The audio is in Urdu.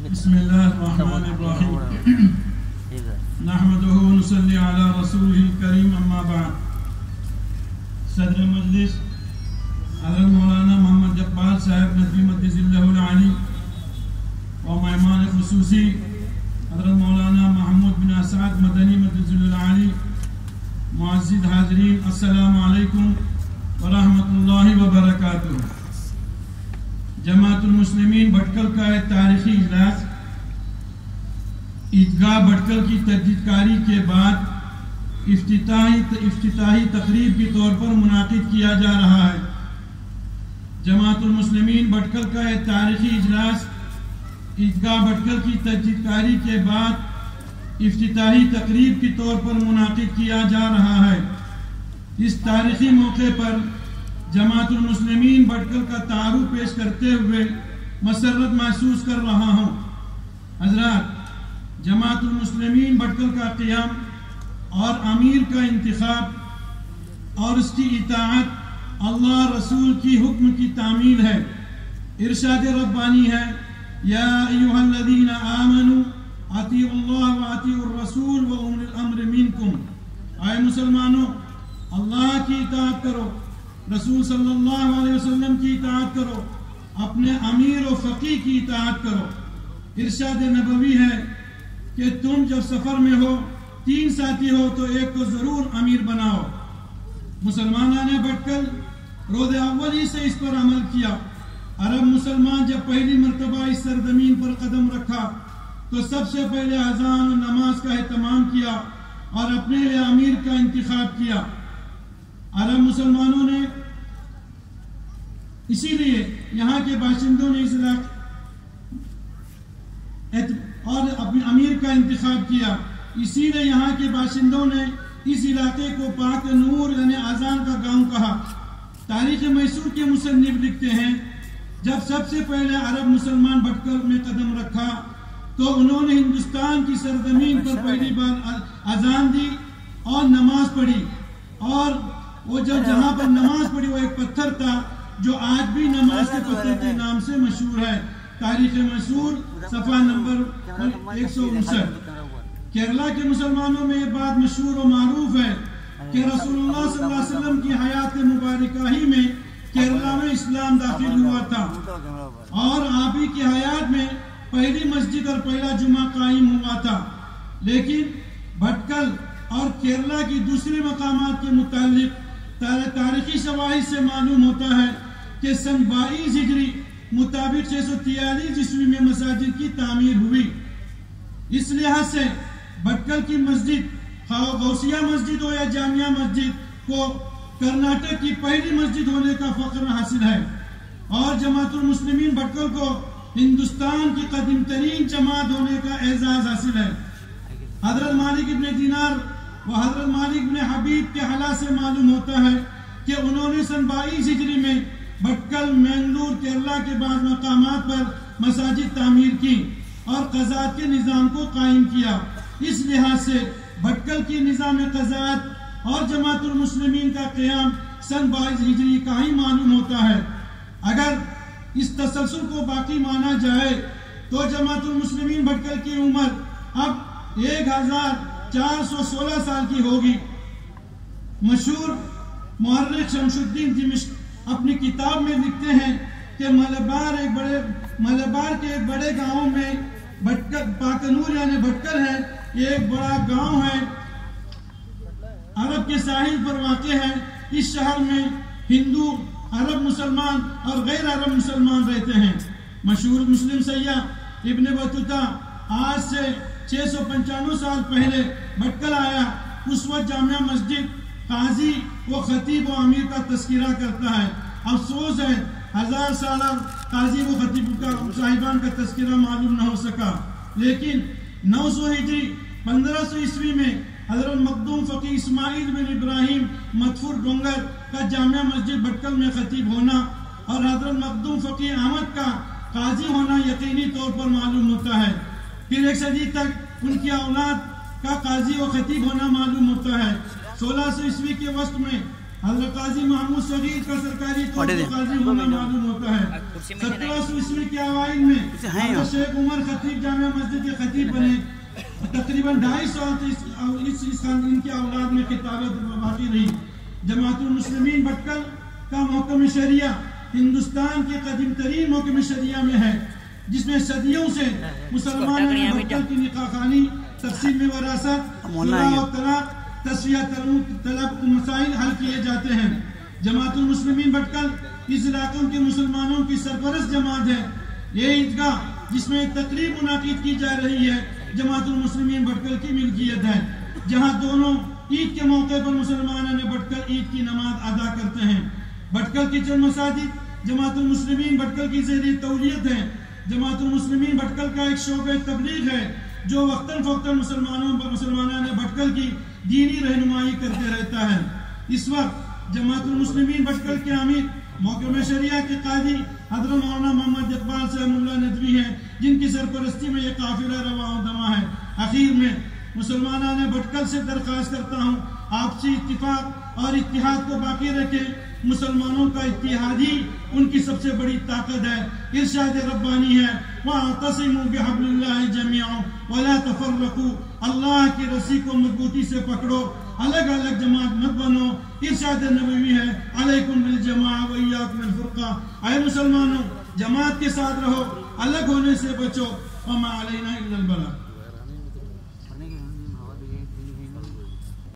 بسم اللہ الرحمن الرحیم نحمدہ و نصلی علی رسولہ الکریم اما بعد. صدر مجلس حضرت مولانا محمد جبار صاحب ندوی مدث اللہ العلی و مہمان خصوصی حضرت مولانا محمود بن اسعد مدنی مدث اللہ العلی، معزز حاضرین، السلام علیکم ورحمۃ اللہ وبرکاتہ. جماعت المسلمین بھٹکل کا ایک تاریخی اجلاس عیدگاہ بھٹکل کی تجدید کاری کے بعد افتتاحی تقریب کے طور پر منعقد کیا جا رہا ہے. جماعت المسلمین بھٹکل کا ایک تاریخی اجلاس عیدگاہ بھٹکل کی تجدید کاری کے بعد افتتاحی تقریب کے طور پر منعقد کیا جا رہا ہے. اس تاریخی موقع پر جماعت المسلمین بھٹکل کا تعارف پیش کرتے ہوئے مسرت محسوس کر رہا ہوں. حضرات، جماعت المسلمین بھٹکل کا قیام اور امیر کا انتخاب اور اس کی اطاعت اللہ رسول کی حکم کی تعمیل ہے. ارشاد ربانی ہے، یا ایھا الذین آمنوا اطیعوا اللہ واطیعوا الرسول واولی الامر منکم. اے مسلمانوں، اللہ کی اطاعت کرو، رسول صلی اللہ علیہ وسلم کی اطاعت کرو، اپنے امیر و فقیہ کی اطاعت کرو. ارشاد نبوی ہے کہ تم جب سفر میں ہو، 3 ساتھی ہو تو ایک کو ضرور امیر بناؤ. مسلمانوں نے بھٹکل روز اول ہی سے اس پر عمل کیا. عرب مسلمان جب پہلی مرتبہ اس سرزمین پر قدم رکھا تو سب سے پہلے اذان و نماز کا اہتمام کیا اور اپنے لیے امیر کا انتخاب کیا. عرب مسلمانوں نے اسی لیے یہاں کے باشندوں نے اس اور اپنے امیر کا انتخاب کیا. اسی لیے یہاں کے باشندوں نے اس علاقے کو پاک نور یعنی اذان کا گاؤں کہا. تاریخ میسور کے مصنف لکھتے ہیں، جب سب سے پہلے عرب مسلمان بھٹکل میں قدم رکھا تو انہوں نے ہندوستان کی سرزمین پر پہلی بار اذان دی اور نماز پڑھی. اور وہ جہاں پر نماز پڑھی وہ ایک پتھر تھا جو آج بھی نماز کے پتھر کے نام سے مشہور ہے. تاریخ مشہور صفحہ نمبر 159. کیرلا کے مسلمانوں میں یہ بات مشہور و معروف ہے کہ رسول اللہ صلی اللہ علیہ وسلم کی حیات مبارکہ ہی میں کیرلا میں اسلام داخل ہوا تھا اور آپ ہی کی حیات میں پہلی مسجد اور پہلا جمعہ قائم ہوا تھا. لیکن بھٹکل اور کیرلا کی دوسرے مقامات کے متعلق تاریخی شواہد سے معلوم ہوتا ہے کہ سن 22 ہجری مطابق 643 عیسوی میں مساجد کی تعمیر ہوئی. اس لحاظ سے بھٹکل کی مسجد غوثیہ مسجد ہو یا جامعہ مسجد کو کرناٹک کی پہلی مسجد ہونے کا فخر حاصل ہے اور جماعت المسلمین بھٹکل کو ہندوستان کی قدیم ترین جماعت ہونے کا اعزاز حاصل ہے. حضرت مالک ابن دینار و حضرت مالک ابن حبیب کے حالات سے معلوم ہوتا ہے کہ انہوں نے سن 22 ہجری میں بھٹکل، مینگلور، کیرلا کے بعض مقامات پر مساجد تعمیر کی اور قضاءت کے نظام کو قائم کیا. اس لحاظ سے بھٹکل کی نظام قضاءت اور جماعت المسلمین کا قیام سن 22 ہجری کا ہی معلوم ہوتا ہے. اگر اس تسلسل کو باقی مانا جائے تو جماعت المسلمین بھٹکل کی عمر اب 1416 سال کی ہوگی. مشہور مورخ شمس الدین دمشق اپنی کتاب میں لکھتے ہیں کہ ملبار کے ایک بڑے گاؤں میں پاکنور یعنی بھٹکل ہے. یہ ایک بڑا گاؤں ہے، عرب کے ساحل پر واقع ہے. اس شہر میں ہندو، عرب مسلمان اور غیر عرب مسلمان رہتے ہیں. مشہور مسلم سیاح ابن بطوطہ آج سے 695 سال پہلے بھٹکل آیا. اس وقت جامعہ مسجد، قاضی و خطیب و امیر کا تذکرہ کرتا ہے. افسوس ہے 1000 سالہ قاضی و خطیب کا صاحبان کا تذکرہ معلوم نہ ہو سکا. لیکن 900 ہجری 1500 عیسوی میں حضرت مخدوم فقیہ اسماعیل بن ابراہیم مدفور ڈونگر کا جامعہ مسجد بھٹکل میں خطیب ہونا اور حضرت مخدوم فقیہ احمد کا قاضی ہونا یقینی طور پر معلوم ہوتا ہے. پھر 1 صدی تک ان کی اولاد کا قاضی و خطیب ہونا معلوم ہوتا ہے. 1600 عیسوی کے وسط میں حضرت قاضی محمود صغیر کا سرکاری طور پر قاضی ہونا معلوم ہوتا ہے۔ 1700 عیسوی کے اوائل میں حضرت شیخ عمر خطیب جامع مسجد کے خطیب بنے۔ تقریباً 2.5 سال ان کے اولاد میں خطابت باقی رہی۔ جماعت المسلمین بھٹکل کا محکم شریعہ ہندوستان کے قدیم ترین محکم شریعہ میں ہے، جس میں صدیوں سے مسلمانوں نے بھٹکل کی نکاح خوانی، تقسیم وراثت، نکاح و طلاق، تسویہ طلب مسائل حل کیے جاتے ہیں۔ جماعت المسلمین بھٹکل اس علاقوں کے مسلمانوں کی سرپرست جماعت ہے۔ یہ عیدگاہ جس میں تقریب منعقد کی جا رہی ہے جماعت المسلمین بھٹکل کی ملکیت ہے، جہاں دونوں عید کے موقع پر مسلمانوں نے بھٹکل عید کی نماز ادا کرتے ہیں۔ بھٹکل کی چند مساجد جماعت المسلمین بھٹکل کی زیر تولیت ہیں۔ جماعت المسلمین بھٹکل کا ایک شعبہ تبلیغ ہے جو وقتاً فوقتاً مسلمانوں نے بھٹکل کی دینی رہنمائی کرتے رہتا ہے۔ اس وقت جماعت المسلمین بھٹکل کے امیر محکمہ شریعہ کے قاضی حضرت مولانا محمد اقبال صاحب اللہ ندوی ہیں، جن کی سرپرستی میں یہ قافلہ رواں و دماں ہے۔ اخیر میں مسلمانوں نے بھٹکل سے درخواست کرتا ہوں آپسی اتفاق اور اتحاد کو باقی رکھیں۔ مسلمانوں کا اتحاد ہی ان کی سب سے بڑی طاقت ہے۔ ارشاد ربانی ہے وَاعْتَصِمُوا بِحَبْلِ اللَّهِ جَمِيعًا وَلَا تَفَرَّقُوا، اللہ کی رسی کو مضبوطی سے پکڑو، الگ الگ جماعت مت بنو۔ ارشاد نبوی ہے علیکم بالجماع وَإِيَّاكُمُ الْفُرْقَةَ، اے مسلمانوں جماعت کے ساتھ رہو، الگ ہونے سے بچو۔ وَمَا عَلَيْنَا إِلَّا الْبَلَاغُ۔